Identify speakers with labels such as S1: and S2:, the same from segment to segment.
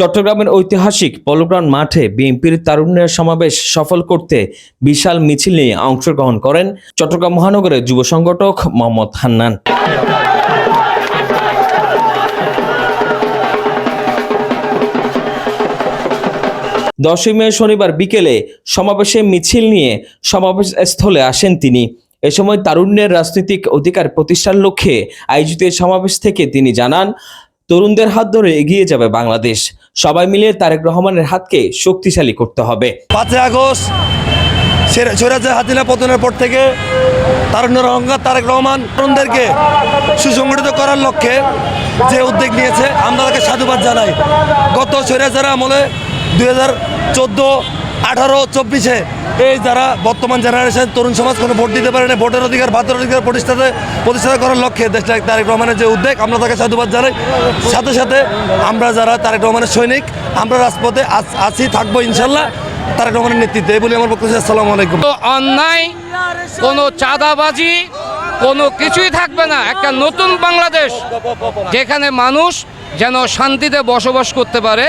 S1: চট্টগ্রামের ঐতিহাসিক পলোগ্রাউন্ড মাঠে বিএনপির তারুণ্যের সমাবেশ সফল করতে বিশাল মিছিল নিয়ে অংশগ্রহণ করেন চট্টগ্রাম মহানগরের যুব সংগঠক মোহাম্মদ হান্নান। 10 মে শনিবার বিকেলে সমাবেশে মিছিল নিয়ে সমাবেশ স্থলে আসেন তিনি। এ সময় তারুণ্যের রাজনৈতিক অধিকার প্রতিষ্ঠার লক্ষ্যে আয়োজিত সমাবেশ থেকে তিনি জানান, তরুণদের হাত ধরে এগিয়ে যাবে বাংলাদেশ। সবাই মিলে তারেক রহমানের হাতকে শক্তিশালী করতে হবে।
S2: 5 আগস্ট স্বৈরাচার হাসিনা পতনের পর থেকে তারুণ্যের অহংকার তারেক রহমান তরুণদেরকে সুসংগঠিত করার লক্ষ্যে যে উদ্যোগ নিয়েছে, আমরা তাকে সাধুবাদ জানাই। গত স্বৈরাচার আমলে 2014, 18, 24-এ এই যারা বর্তমান জেনারেশন তরুণ সমাজ কোনো ভোট দিতে পারে না, ভোটের অধিকার ভাতের অধিকার প্রতিষ্ঠা করার লক্ষ্যে দেশ তারেক রহমানের যে উদ্যোগ, আমরা তাকে সাধুবাদ জানাই। সাথে সাথে আমরা যারা তারেক রহমানের সৈনিক, আমরা রাজপথে আছি, থাকবো ইনশাল্লাহ তারেক রহমানের নেতৃত্বে। এই বলে আমার বক্তব্য। আসসালামু আলাইকুম।
S3: অন্যায়, কোনো চাঁদাবাজি, কোনো কিছুই থাকবে না। একটা নতুন বাংলাদেশ যেখানে মানুষ যেন শান্তিতে বসবাস করতে পারে,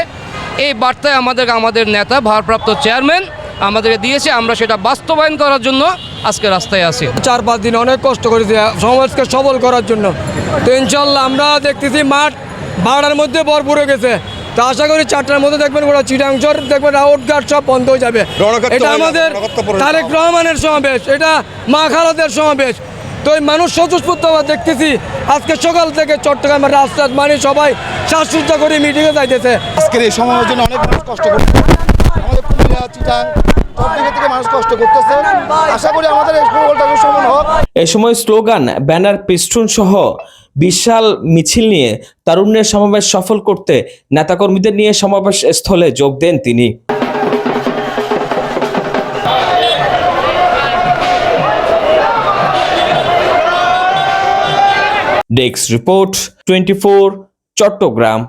S3: এই বার্তায় আমাদের নেতা ভারপ্রাপ্ত চেয়ারম্যান আমাদেরকে দিয়েছে। আমরা সেটা বাস্তবায়ন করার জন্য আজকে রাস্তায় আছি।
S4: 4-5 দিন অনেক কষ্ট করেছি সমাজকে সবল করার জন্য। তো ইনশাল্লাহ আমরা দেখতেছি মাঠ 12টার মধ্যে ভরপুর হয়ে গেছে। তো আশা করি 4টার মধ্যে দেখবেন ওরা চিটাংচর দেখবেন আউটঘাট সব বন্ধ হয়ে যাবে। এটা আমাদের তারেক রহমানের সমাবেশ, এটা মা খালাদের সমাবেশ। তো এই মানুষ স্বতঃস্ফূর্তভাবে দেখতেছি আজকে সকাল থেকে চট্টগ্রামের রাস্তা মানে সবাই শ্বাসরুদ্ধ করে মিটিংয়ে যাইতেছে।
S5: আজকের এই সমাবেশের জন্য অনেক মানুষ কষ্ট করছে, আমাদের কুমিল্লা, চিটাং সব দিকে থেকে মানুষ কষ্ট করতেছে। আশা করি আমাদের এই গোলটা সমান হোক।
S1: এ সময় স্লোগান, ব্যানার, পিস্টন সহ বিশাল মিছিল নিয়ে তারুণ্যের সমাবেশ সফল করতে নেতাকর্মীদের নিয়ে সমাবেশ স্থলে যোগ দেন তিনি। Desk report, 24 Chittagong.